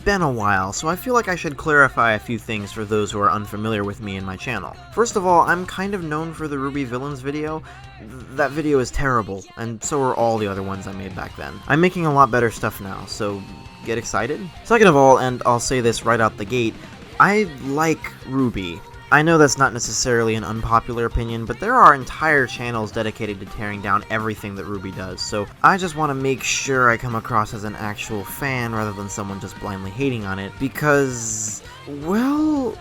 been a while, so I feel like I should clarify a few things for those who are unfamiliar with me and my channel. First of all, I'm kind of known for the RWBY Villains video. That video is terrible, and so are all the other ones I made back then. I'm making a lot better stuff now, so get excited? Second of all, and I'll say this right out the gate, I like RWBY. I know that's not necessarily an unpopular opinion, but there are entire channels dedicated to tearing down everything that RWBY does, so I just want to make sure I come across as an actual fan rather than someone just blindly hating on it, because, well,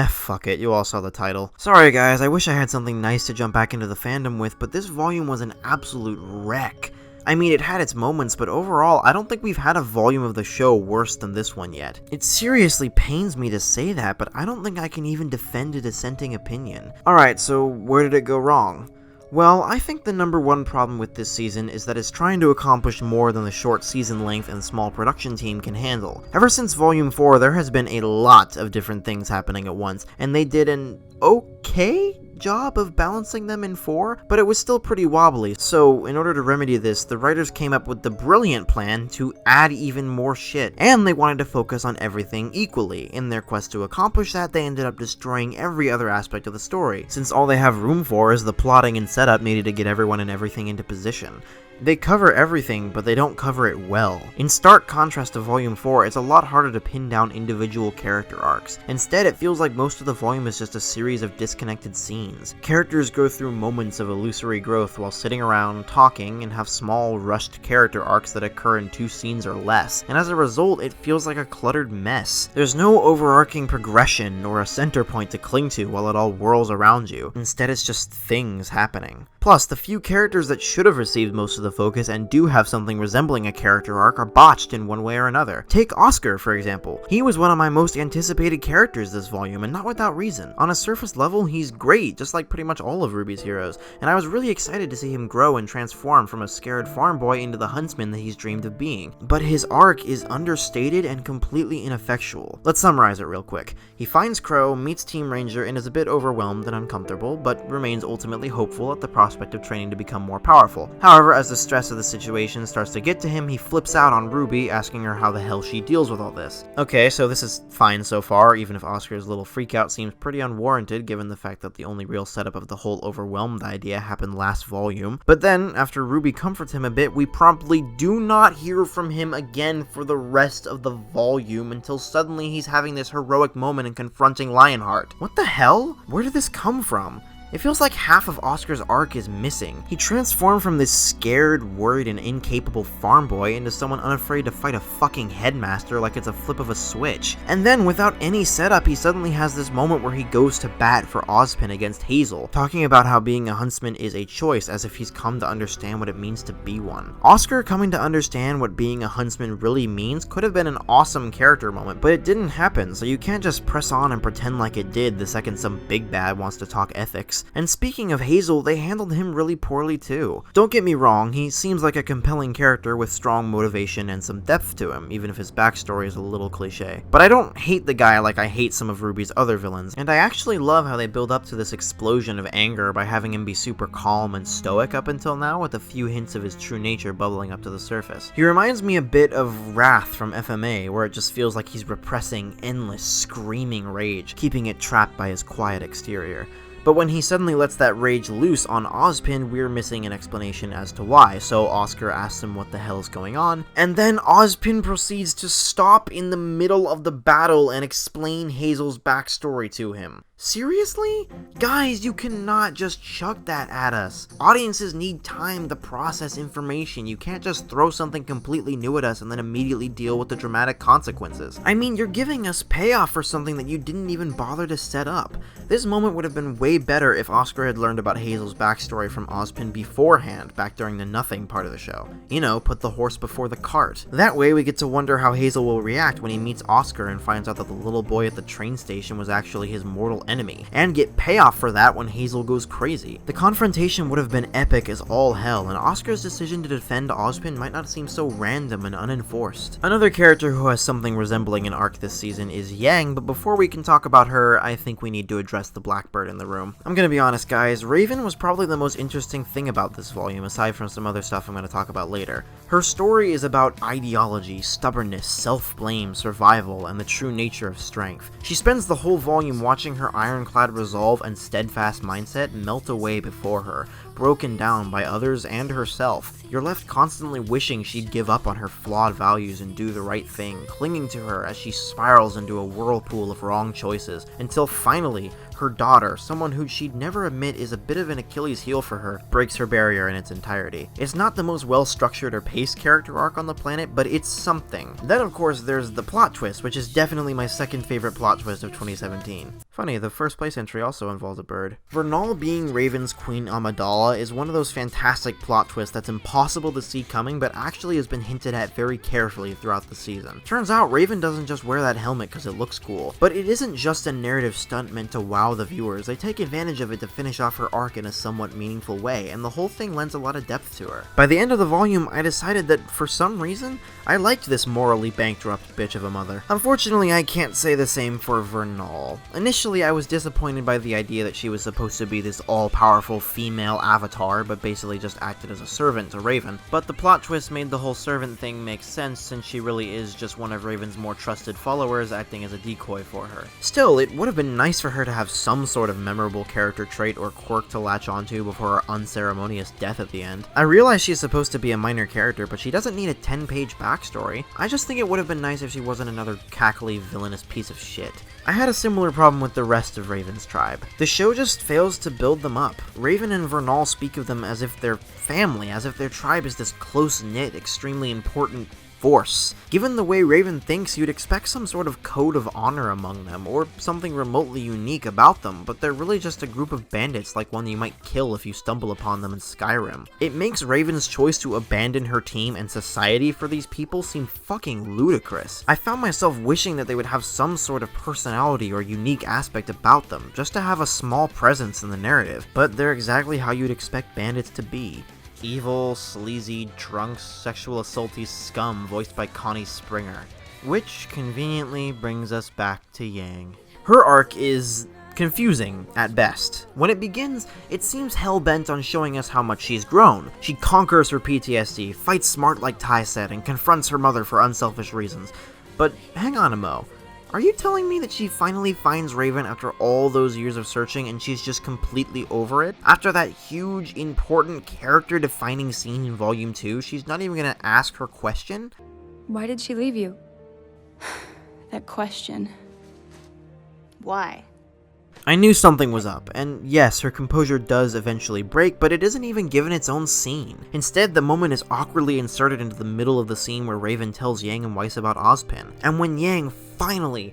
fuck it, you all saw the title. Sorry guys, I wish I had something nice to jump back into the fandom with, but this volume was an absolute wreck. I mean, it had its moments, but overall, I don't think we've had a volume of the show worse than this one yet. It seriously pains me to say that, but I don't think I can even defend a dissenting opinion. Alright, so where did it go wrong? Well, I think the number one problem with this season is that it's trying to accomplish more than the short season length and small production team can handle. Ever since Volume 4, there has been a lot of different things happening at once, and they did an okay job of balancing them in 4, but it was still pretty wobbly, so in order to remedy this, the writers came up with the brilliant plan to add even more shit, and they wanted to focus on everything equally. In their quest to accomplish that, they ended up destroying every other aspect of the story, since all they have room for is the plotting and setup needed to get everyone and everything into position. They cover everything, but they don't cover it well. In stark contrast to Volume 4, it's a lot harder to pin down individual character arcs. Instead, it feels like most of the volume is just a series of disconnected scenes. Characters go through moments of illusory growth while sitting around, talking, and have small, rushed character arcs that occur in 2 scenes or less, and as a result, it feels like a cluttered mess. There's no overarching progression or a center point to cling to while it all whirls around you. Instead, it's just things happening. Plus, the few characters that should have received most of the focus and do have something resembling a character arc are botched in one way or another. Take Oscar, for example. He was one of my most anticipated characters this volume, and not without reason. On a surface level, he's great, just like pretty much all of RWBY's heroes, and I was really excited to see him grow and transform from a scared farm boy into the huntsman that he's dreamed of being. But his arc is understated and completely ineffectual. Let's summarize it real quick. He finds Crow, meets Team Ranger, and is a bit overwhelmed and uncomfortable, but remains ultimately hopeful at the prospect of training to become more powerful. However, as the stress of the situation starts to get to him, he flips out on RWBY, asking her how the hell she deals with all this. Okay, so this is fine so far, even if Oscar's little freakout seems pretty unwarranted given the fact that the only real setup of the whole overwhelmed idea happened last volume. But then, after RWBY comforts him a bit, we promptly do not hear from him again for the rest of the volume until suddenly he's having this heroic moment and confronting Lionheart. What the hell? Where did this come from? It feels like half of Oscar's arc is missing. He transformed from this scared, worried, and incapable farm boy into someone unafraid to fight a fucking headmaster like it's a flip of a switch. And then, without any setup, he suddenly has this moment where he goes to bat for Ozpin against Hazel, talking about how being a huntsman is a choice, as if he's come to understand what it means to be one. Oscar coming to understand what being a huntsman really means could have been an awesome character moment, but it didn't happen, so you can't just press on and pretend like it did the second some big bad wants to talk ethics. And speaking of Hazel, they handled him really poorly too. Don't get me wrong, he seems like a compelling character with strong motivation and some depth to him, even if his backstory is a little cliche. But I don't hate the guy like I hate some of RWBY's other villains, and I actually love how they build up to this explosion of anger by having him be super calm and stoic up until now, with a few hints of his true nature bubbling up to the surface. He reminds me a bit of Wrath from FMA, where it just feels like he's repressing endless, screaming rage, keeping it trapped by his quiet exterior. But when he suddenly lets that rage loose on Ozpin, we're missing an explanation as to why, so Oscar asks him what the hell is going on, and then Ozpin proceeds to stop in the middle of the battle and explain Hazel's backstory to him. Seriously? Guys, you cannot just chuck that at us. Audiences need time to process information. You can't just throw something completely new at us and then immediately deal with the dramatic consequences. I mean, you're giving us payoff for something that you didn't even bother to set up. This moment would have been way better if Oscar had learned about Hazel's backstory from Ozpin beforehand, back during the nothing part of the show. You know, put the horse before the cart. That way we get to wonder how Hazel will react when he meets Oscar and finds out that the little boy at the train station was actually his mortal enemy, and get payoff for that when Hazel goes crazy. The confrontation would have been epic as all hell, and Oscar's decision to defend Ozpin might not seem so random and unenforced. Another character who has something resembling an arc this season is Yang, but before we can talk about her, I think we need to address the Blackbird in the room. I'm gonna be honest guys, Raven was probably the most interesting thing about this volume, aside from some other stuff I'm gonna talk about later. Her story is about ideology, stubbornness, self-blame, survival, and the true nature of strength. She spends the whole volume watching her ironclad resolve and steadfast mindset melt away before her, broken down by others and herself. You're left constantly wishing she'd give up on her flawed values and do the right thing, clinging to her as she spirals into a whirlpool of wrong choices, until finally, her daughter, someone who she'd never admit is a bit of an Achilles heel for her, breaks her barrier in its entirety. It's not the most well-structured or paced character arc on the planet, but it's something. Then of course there's the plot twist, which is definitely my second favorite plot twist of 2017. Funny, the first place entry also involves a bird. Vernal being Raven's Queen Amidala is one of those fantastic plot twists that's impossible to see coming, but actually has been hinted at very carefully throughout the season. Turns out Raven doesn't just wear that helmet because it looks cool, but it isn't just a narrative stunt meant to wow the viewers. They take advantage of it to finish off her arc in a somewhat meaningful way, and the whole thing lends a lot of depth to her. By the end of the volume, I decided that for some reason, I liked this morally bankrupt bitch of a mother. Unfortunately, I can't say the same for Vernal. Initially, I was disappointed by the idea that she was supposed to be this all-powerful female avatar, but basically just acted as a servant to Raven. But the plot twist made the whole servant thing make sense, since she really is just one of Raven's more trusted followers acting as a decoy for her. Still, it would have been nice for her to have some sort of memorable character trait or quirk to latch onto before her unceremonious death at the end. I realize she's supposed to be a minor character, but she doesn't need a 10-page backstory. I just think it would have been nice if she wasn't another cackly, villainous piece of shit. I had a similar problem with the rest of Raven's tribe. The show just fails to build them up. Raven and Vernal speak of them as if they're family, as if their tribe is this close-knit, extremely important force. Given the way Raven thinks, you'd expect some sort of code of honor among them, or something remotely unique about them, but they're really just a group of bandits like one you might kill if you stumble upon them in Skyrim. It makes Raven's choice to abandon her team and society for these people seem fucking ludicrous. I found myself wishing that they would have some sort of personality or unique aspect about them, just to have a small presence in the narrative, but they're exactly how you'd expect bandits to be. Evil, sleazy, drunk, sexual assaulty scum voiced by Connie Springer. Which conveniently brings us back to Yang. Her arc is confusing at best. When it begins, it seems hell-bent on showing us how much she's grown. She conquers her PTSD, fights smart like Ty said, and confronts her mother for unselfish reasons. But hang on a mo. Are you telling me that she finally finds Raven after all those years of searching and she's just completely over it? After that huge, important, character-defining scene in Volume 2, she's not even gonna ask her question? Why did she leave you? That question. Why? I knew something was up, and yes, her composure does eventually break, but it isn't even given its own scene. Instead, the moment is awkwardly inserted into the middle of the scene where Raven tells Yang and Weiss about Ozpin. And when Yang finally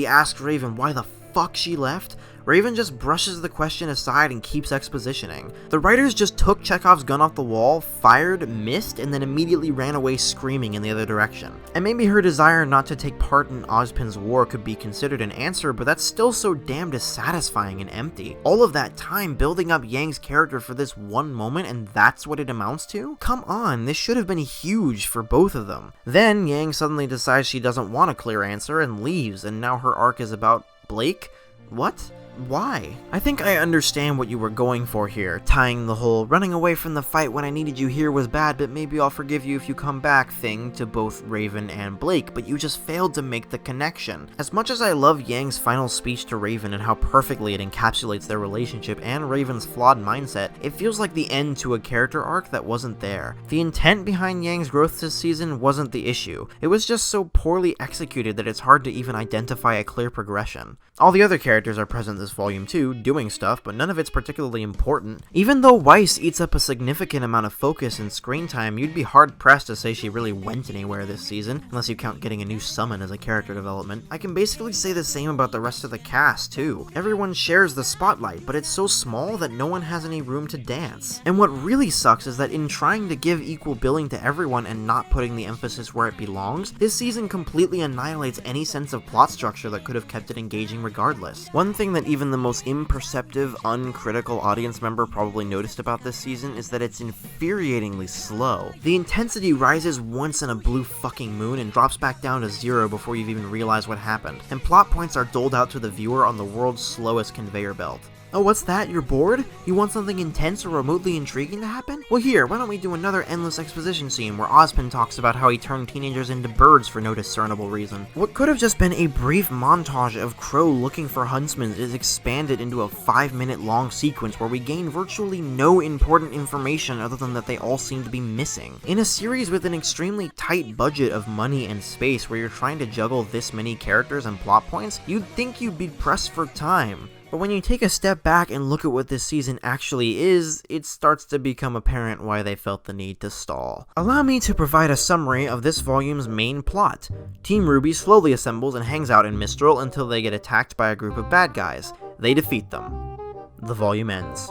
asks Raven why the fuck she left, Raven just brushes the question aside and keeps expositioning. The writers just took Chekhov's gun off the wall, fired, missed, and then immediately ran away screaming in the other direction. And maybe her desire not to take part in Ozpin's war could be considered an answer, but that's still so damned dissatisfying and empty. All of that time building up Yang's character for this one moment, and that's what it amounts to? Come on, this should have been huge for both of them. Then Yang suddenly decides she doesn't want a clear answer and leaves, and now her arc is about Blake? What? Why? I think I understand what you were going for here, tying the whole running away from the fight when I needed you here was bad, but maybe I'll forgive you if you come back thing to both Raven and Blake, but you just failed to make the connection. As much as I love Yang's final speech to Raven and how perfectly it encapsulates their relationship and Raven's flawed mindset, it feels like the end to a character arc that wasn't there. The intent behind Yang's growth this season wasn't the issue. It was just so poorly executed that it's hard to even identify a clear progression. All the other characters are present this this Volume 2, doing stuff, but none of it's particularly important. Even though Weiss eats up a significant amount of focus and screen time, you'd be hard-pressed to say she really went anywhere this season, unless you count getting a new summon as a character development. I can basically say the same about the rest of the cast, too. Everyone shares the spotlight, but it's so small that no one has any room to dance. And what really sucks is that in trying to give equal billing to everyone and not putting the emphasis where it belongs, this season completely annihilates any sense of plot structure that could have kept it engaging regardless. One thing that even the most imperceptive, uncritical audience member probably noticed about this season is that it's infuriatingly slow. The intensity rises once in a blue fucking moon and drops back down to 0 before you've even realized what happened, and plot points are doled out to the viewer on the world's slowest conveyor belt. Oh, what's that? You're bored? You want something intense or remotely intriguing to happen? Well here, why don't we do another endless exposition scene where Ozpin talks about how he turned teenagers into birds for no discernible reason. What could have just been a brief montage of Crow looking for huntsmen is expanded into a 5-minute long sequence where we gain virtually no important information other than that they all seem to be missing. In a series with an extremely tight budget of money and space where you're trying to juggle this many characters and plot points, you'd think you'd be pressed for time. But when you take a step back and look at what this season actually is, it starts to become apparent why they felt the need to stall. Allow me to provide a summary of this volume's main plot. Team RWBY slowly assembles and hangs out in Mistral until they get attacked by a group of bad guys. They defeat them. The volume ends.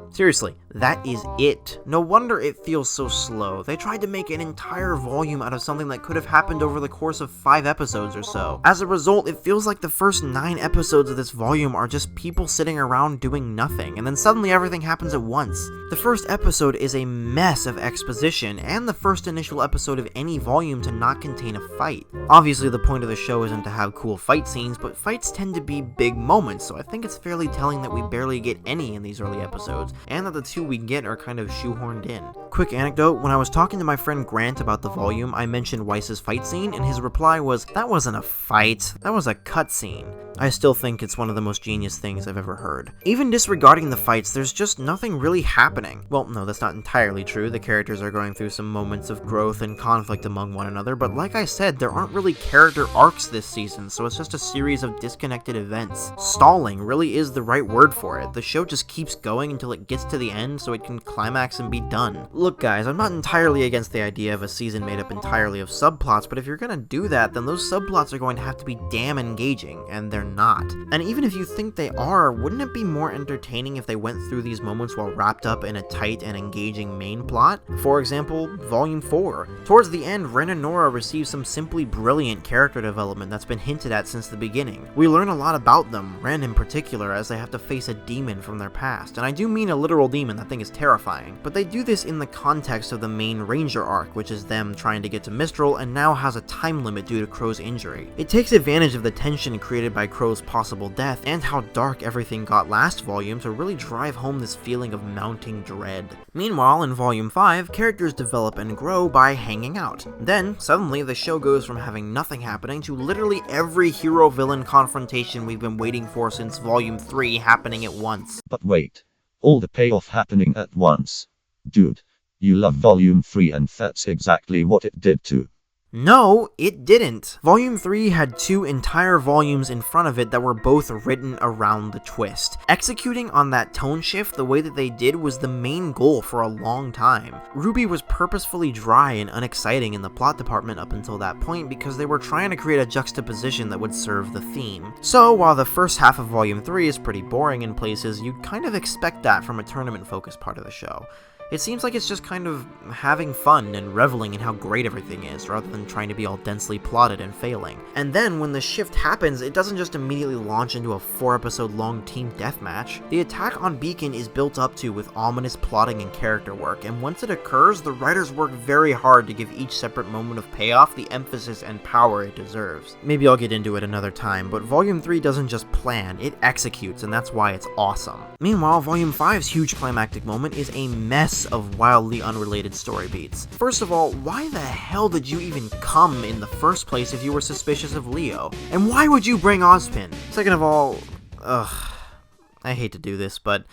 Seriously, that is it. No wonder it feels so slow. They tried to make an entire volume out of something that could have happened over the course of 5 episodes or so. As a result, it feels like the first 9 episodes of this volume are just people sitting around doing nothing, and then suddenly everything happens at once. The first episode is a mess of exposition, and the first initial episode of any volume to not contain a fight. Obviously, the point of the show isn't to have cool fight scenes, but fights tend to be big moments, so I think it's fairly telling that we barely get any in these early episodes, and that the 2 we get are kind of shoehorned in. Quick anecdote, when I was talking to my friend Grant about the volume, I mentioned Weiss's fight scene, and his reply was, "That wasn't a fight, that was a cutscene." I still think it's one of the most genius things I've ever heard. Even disregarding the fights, there's just nothing really happening. Well, no, that's not entirely true. The characters are going through some moments of growth and conflict among one another, but like I said, there aren't really character arcs this season, so it's just a series of disconnected events. Stalling really is the right word for it. The show just keeps going until it gets to the end so it can climax and be done. Look guys, I'm not entirely against the idea of a season made up entirely of subplots, but if you're gonna do that, then those subplots are going to have to be damn engaging, and they're not. And even if you think they are, wouldn't it be more entertaining if they went through these moments while wrapped up in a tight and engaging main plot? For example, Volume 4. Towards the end, Ren and Nora receive some simply brilliant character development that's been hinted at since the beginning. We learn a lot about them, Ren in particular, as they have to face a demon from their past, and I do mean a literal demon, that thing is terrifying. But they do this in the context of the main Ranger arc, which is them trying to get to Mistral and now has a time limit due to Crow's injury. It takes advantage of the tension created by Crow's possible death and how dark everything got last volume to really drive home this feeling of mounting dread. Meanwhile, in Volume 5, characters develop and grow by hanging out. Then, suddenly, the show goes from having nothing happening to literally every hero-villain confrontation we've been waiting for since Volume 3 happening at once. But wait, all the payoff happening at once. Dude, you love Volume 3 and that's exactly what it did too. No, it didn't. Volume 3 had 2 entire volumes in front of it that were both written around the twist. Executing on that tone shift the way that they did was the main goal for a long time. RWBY was purposefully dry and unexciting in the plot department up until that point because they were trying to create a juxtaposition that would serve the theme. So while the first half of Volume 3 is pretty boring in places, you'd kind of expect that from a tournament-focused part of the show. It seems like it's just kind of having fun and reveling in how great everything is, rather than trying to be all densely plotted and failing. And then, when the shift happens, it doesn't just immediately launch into a 4-episode long team deathmatch. The attack on Beacon is built up to with ominous plotting and character work, and once it occurs, the writers work very hard to give each separate moment of payoff the emphasis and power it deserves. Maybe I'll get into it another time, but Volume 3 doesn't just plan, it executes, and that's why it's awesome. Meanwhile, Volume 5's huge climactic moment is a mess of wildly unrelated story beats. First of all, why the hell did you even come in the first place if you were suspicious of Leo? And why would you bring Ozpin? Second of all, I hate to do this, but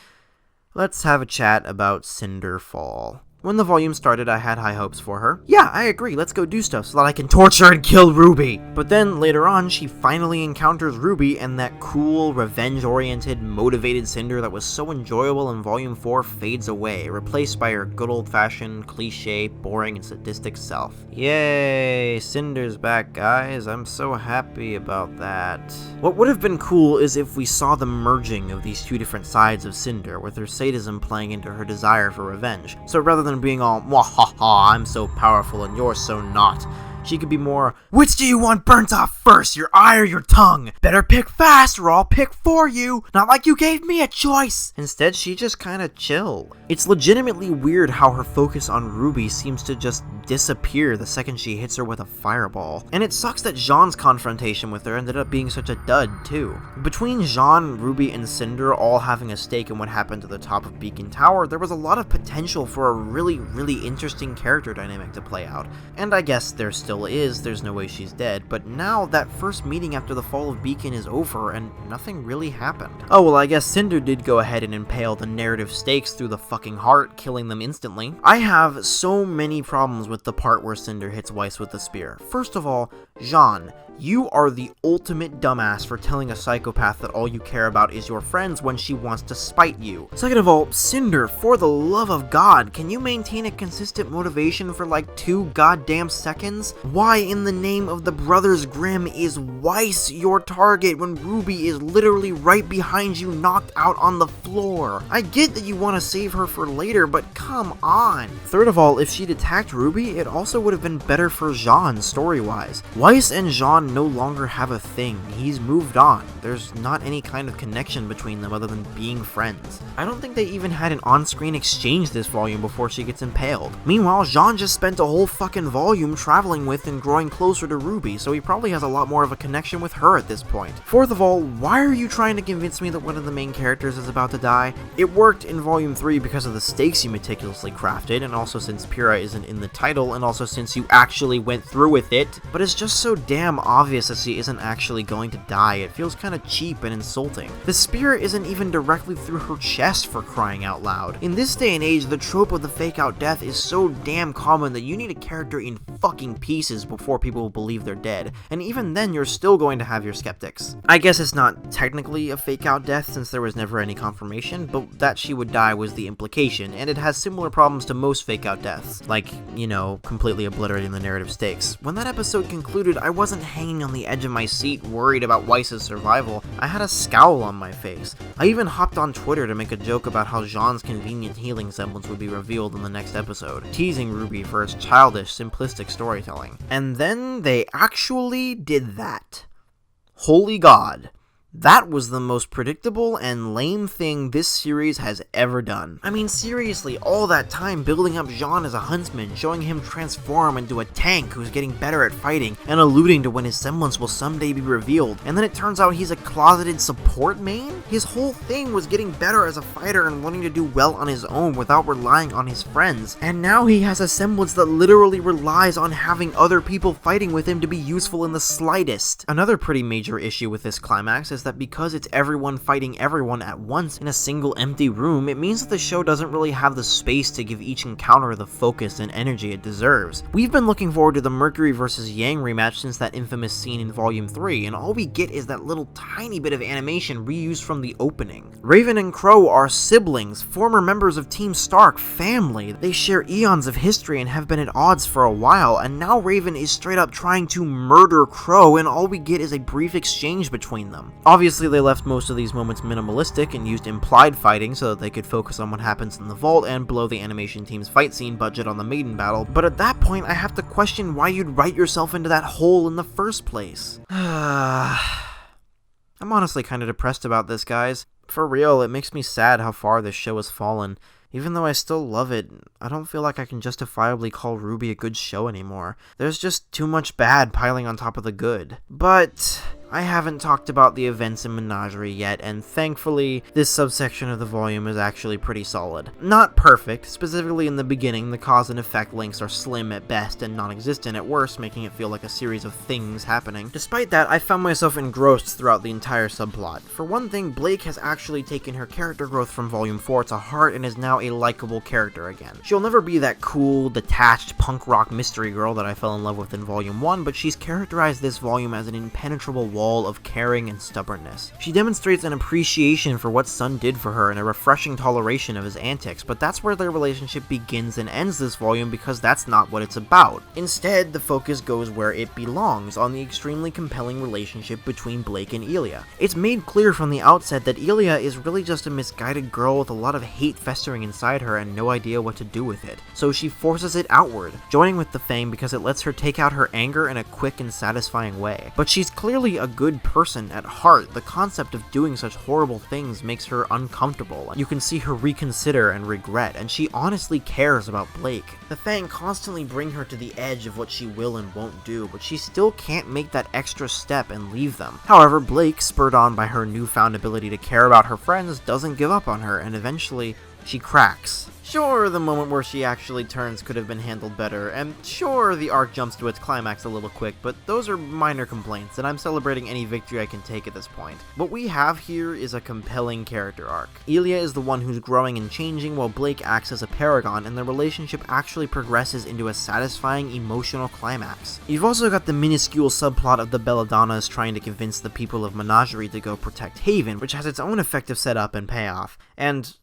let's have a chat about Cinderfall. When the volume started, I had high hopes for her. Yeah, I agree, let's go do stuff so that I can torture and kill RWBY! But then, later on, she finally encounters RWBY, and that cool, revenge-oriented, motivated Cinder that was so enjoyable in Volume 4 fades away, replaced by her good old-fashioned, cliche, boring, and sadistic self. Yay, Cinder's back, guys. I'm so happy about that. What would have been cool is if we saw the merging of these two different sides of Cinder, with her sadism playing into her desire for revenge. So rather than being all, "Mwahaha, I'm so powerful and you're so not," she could be more, "Which do you want burnt off first, your eye or your tongue? Better pick fast or I'll pick for you, not like you gave me a choice." Instead, she just kinda chill. It's legitimately weird how her focus on RWBY seems to just disappear the second she hits her with a fireball. And it sucks that Jean's confrontation with her ended up being such a dud, too. Between Jean, RWBY, and Cinder all having a stake in what happened to the top of Beacon Tower, there was a lot of potential for a really interesting character dynamic to play out. And I guess there still is, there's no way she's dead, but now that first meeting after the fall of Beacon is over and nothing really happened. Oh well, I guess Cinder did go ahead and impale the narrative stakes through the fucking heart, killing them instantly. I have so many problems with the part where Cinder hits Weiss with the spear. First of all, Jean, you are the ultimate dumbass for telling a psychopath that all you care about is your friends when she wants to spite you. Second of all, Cinder, for the love of God, can you maintain a consistent motivation for like 2 goddamn seconds? Why in the name of the Brothers Grimm is Weiss your target when RWBY is literally right behind you, knocked out on the floor? I get that you want to save her for later, but come on. Third of all, if she'd attacked RWBY, it also would have been better for Jean story-wise. Weiss and Jean no longer have a thing. He's moved on. There's not any kind of connection between them other than being friends. I don't think they even had an on-screen exchange this volume before she gets impaled. Meanwhile, Jean just spent a whole fucking volume traveling with and growing closer to RWBY, so he probably has a lot more of a connection with her at this point. Fourth of all, why are you trying to convince me that one of the main characters is about to die? It worked in Volume 3 because of the stakes you meticulously crafted, and also since Pyrrha isn't in the title, and also since you actually went through with it, but it's just so damn obvious that she isn't actually going to die. It feels kinda cheap and insulting. The spear isn't even directly through her chest, for crying out loud. In this day and age, the trope of the fake out death is so damn common that you need a character in fucking pieces before people will believe they're dead, and even then you're still going to have your skeptics. I guess it's not technically a fake out death since there was never any confirmation, but that she would die was the implication, and it has similar problems to most fake out deaths, like, you know, completely obliterating the narrative stakes. When that episode concluded, I wasn't hanging on the edge of my seat worried about Weiss's survival. I had a scowl on my face. I even hopped on Twitter to make a joke about how Jean's convenient healing semblance would be revealed in the next episode, teasing RWBY for its childish, simplistic storytelling. And then they actually did that. Holy God. That was the most predictable and lame thing this series has ever done. I mean, seriously, all that time building up Jean as a huntsman, showing him transform into a tank who's getting better at fighting, and alluding to when his semblance will someday be revealed, and then it turns out he's a closeted support main? His whole thing was getting better as a fighter and wanting to do well on his own without relying on his friends, and now he has a semblance that literally relies on having other people fighting with him to be useful in the slightest. Another pretty major issue with this climax is that because it's everyone fighting everyone at once in a single empty room, it means that the show doesn't really have the space to give each encounter the focus and energy it deserves. We've been looking forward to the Mercury vs. Yang rematch since that infamous scene in Volume 3, and all we get is that little tiny bit of animation reused from the opening. Raven and Crow are siblings, former members of Team Stark, family. They share eons of history and have been at odds for a while, and now Raven is straight up trying to murder Crow, and all we get is a brief exchange between them. Obviously, they left most of these moments minimalistic and used implied fighting so that they could focus on what happens in the vault and blow the animation team's fight scene budget on the maiden battle, but at that point I have to question why you'd write yourself into that hole in the first place. I'm honestly kinda depressed about this, guys. For real, it makes me sad how far this show has fallen. Even though I still love it, I don't feel like I can justifiably call RWBY a good show anymore. There's just too much bad piling on top of the good. But I haven't talked about the events in Menagerie yet, and thankfully, this subsection of the volume is actually pretty solid. Not perfect, specifically in the beginning, the cause and effect links are slim at best and non-existent at worst, making it feel like a series of things happening. Despite that, I found myself engrossed throughout the entire subplot. For one thing, Blake has actually taken her character growth from Volume 4 to heart and is now a likable character again. She'll never be that cool, detached, punk rock mystery girl that I fell in love with in Volume 1, but she's characterized this volume as an impenetrable wall of caring and stubbornness. She demonstrates an appreciation for what Sun did for her and a refreshing toleration of his antics, but that's where their relationship begins and ends this volume because that's not what it's about. Instead, the focus goes where it belongs, on the extremely compelling relationship between Blake and Elia. It's made clear from the outset that Elia is really just a misguided girl with a lot of hate festering inside her and no idea what to do with it, so she forces it outward, joining with the Fang because it lets her take out her anger in a quick and satisfying way. But she's clearly a good person at heart. The concept of doing such horrible things makes her uncomfortable. You can see her reconsider and regret, and she honestly cares about Blake. The Fang constantly bring her to the edge of what she will and won't do, but she still can't make that extra step and leave them. However, Blake, spurred on by her newfound ability to care about her friends, doesn't give up on her, and eventually, she cracks. Sure, the moment where she actually turns could have been handled better, and sure, the arc jumps to its climax a little quick, but those are minor complaints, and I'm celebrating any victory I can take at this point. What we have here is a compelling character arc. Elia is the one who's growing and changing, while Blake acts as a paragon, and the relationship actually progresses into a satisfying emotional climax. You've also got the minuscule subplot of the Belladonnas trying to convince the people of Menagerie to go protect Haven, which has its own effective setup and payoff, and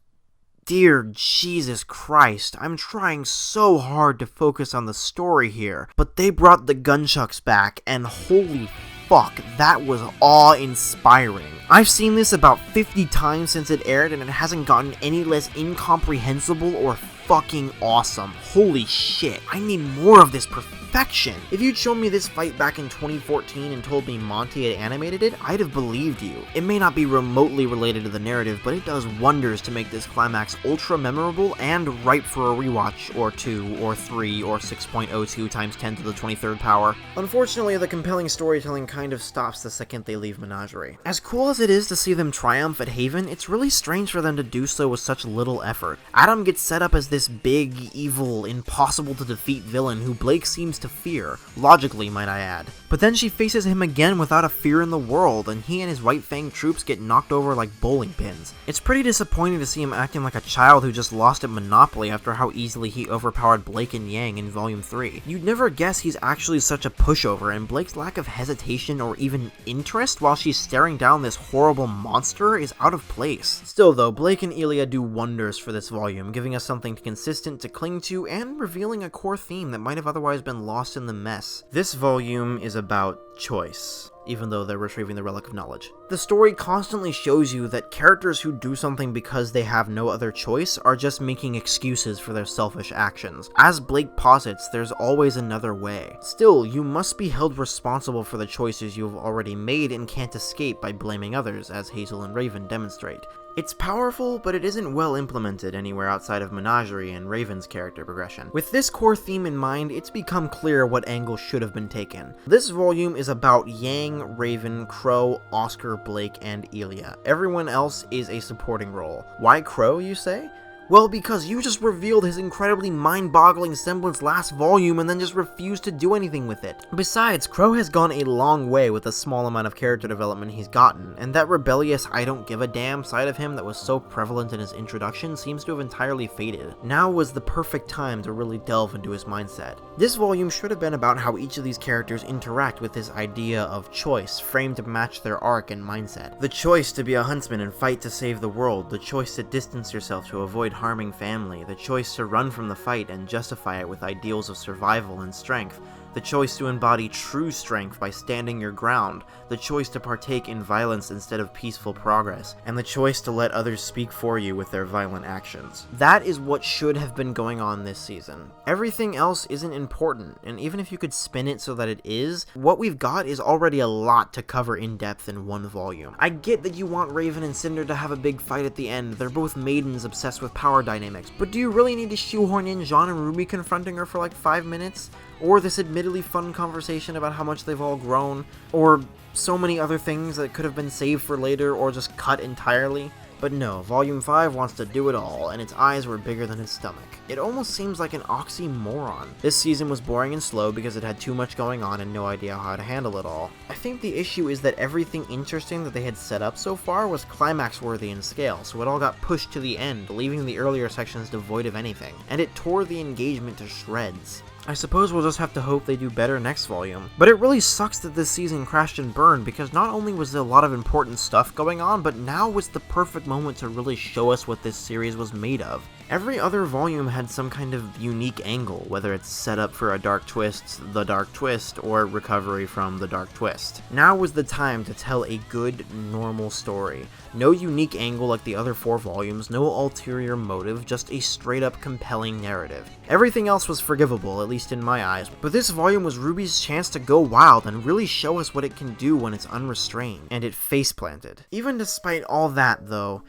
dear Jesus Christ, I'm trying so hard to focus on the story here, but they brought the gunchucks back, and holy fuck, that was awe-inspiring. I've seen this about 50 times since it aired, and it hasn't gotten any less incomprehensible or fucking awesome. Holy shit, I need more of this perfection. If you'd shown me this fight back in 2014 and told me Monty had animated it, I'd have believed you. It may not be remotely related to the narrative, but it does wonders to make this climax ultra memorable and ripe for a rewatch, or 2, or 3, or 6.02 times 10 to the 23rd power. Unfortunately, the compelling storytelling kind of stops the second they leave Menagerie. As cool as it is to see them triumph at Haven, it's really strange for them to do so with such little effort. Adam gets set up as this big, evil, impossible to defeat villain who Blake seems to fear, logically might I add. But then she faces him again without a fear in the world, and he and his White Fang troops get knocked over like bowling pins. It's pretty disappointing to see him acting like a child who just lost at Monopoly after how easily he overpowered Blake and Yang in Volume 3. You'd never guess he's actually such a pushover, and Blake's lack of hesitation or even interest while she's staring down this horrible monster is out of place. Still though, Blake and Elia do wonders for this volume, giving us something consistent to cling to and revealing a core theme that might have otherwise been lost in the mess. This volume is about choice, even though they're retrieving the Relic of Knowledge. The story constantly shows you that characters who do something because they have no other choice are just making excuses for their selfish actions. As Blake posits, there's always another way. Still, you must be held responsible for the choices you have already made and can't escape by blaming others, as Hazel and Raven demonstrate. It's powerful, but it isn't well implemented anywhere outside of Menagerie and Raven's character progression. With this core theme in mind, it's become clear what angle should have been taken. This volume is about Yang, Raven, Crow, Oscar, Blake, and Elia. Everyone else is a supporting role. Why Crow, you say? Well, because you just revealed his incredibly mind-boggling semblance last volume and then just refused to do anything with it. Besides, Crow has gone a long way with the small amount of character development he's gotten, and that rebellious I don't give a damn side of him that was so prevalent in his introduction seems to have entirely faded. Now was the perfect time to really delve into his mindset. This volume should have been about how each of these characters interact with this idea of choice, framed to match their arc and mindset. The choice to be a huntsman and fight to save the world, the choice to distance yourself to avoid harming family, the choice to run from the fight and justify it with ideals of survival and strength, the choice to embody true strength by standing your ground, the choice to partake in violence instead of peaceful progress, and the choice to let others speak for you with their violent actions. That is what should have been going on this season. Everything else isn't important, and even if you could spin it so that it is, what we've got is already a lot to cover in depth in one volume. I get that you want Raven and Cinder to have a big fight at the end, they're both maidens obsessed with power dynamics, but do you really need to shoehorn in Jean and Ruby confronting her for like 5 minutes? or this admittedly fun conversation about how much they've all grown, or so many other things that could have been saved for later or just cut entirely. But no, Volume 5 wants to do it all, and its eyes were bigger than its stomach. It almost seems like an oxymoron. This season was boring and slow because it had too much going on and no idea how to handle it all. I think the issue is that everything interesting that they had set up so far was climax-worthy in scale, so it all got pushed to the end, leaving the earlier sections devoid of anything, and it tore the engagement to shreds. I suppose we'll just have to hope they do better next volume. But it really sucks that this season crashed and burned, because not only was there a lot of important stuff going on, but now was the perfect moment to really show us what this series was made of. Every other volume had some kind of unique angle, whether it's set up for a dark twist, the dark twist, or recovery from the dark twist. Now was the time to tell a good, normal story. No unique angle like the other 4 volumes, no ulterior motive, just a straight-up compelling narrative. Everything else was forgivable, at least in my eyes, but this volume was RWBY's chance to go wild and really show us what it can do when it's unrestrained, and it face-planted. Even despite all that, though,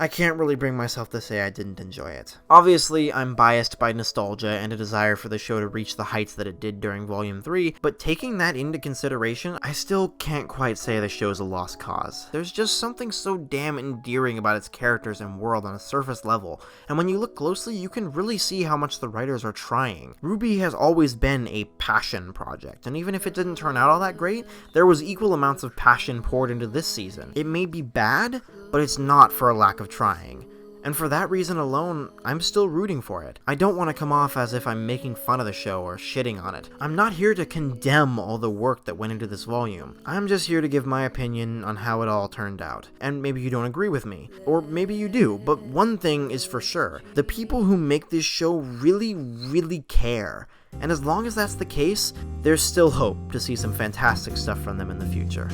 I can't really bring myself to say I didn't enjoy it. Obviously, I'm biased by nostalgia and a desire for the show to reach the heights that it did during Volume 3, but taking that into consideration, I still can't quite say the show's a lost cause. There's just something so damn endearing about its characters and world on a surface level, and when you look closely, you can really see how much the writers are trying. RWBY has always been a passion project, and even if it didn't turn out all that great, there was equal amounts of passion poured into this season. It may be bad, but it's not for a lack of trying. And for that reason alone, I'm still rooting for it. I don't want to come off as if I'm making fun of the show or shitting on it. I'm not here to condemn all the work that went into this volume. I'm just here to give my opinion on how it all turned out. And maybe you don't agree with me, or maybe you do, but one thing is for sure. The people who make this show really, really care. And as long as that's the case, there's still hope to see some fantastic stuff from them in the future.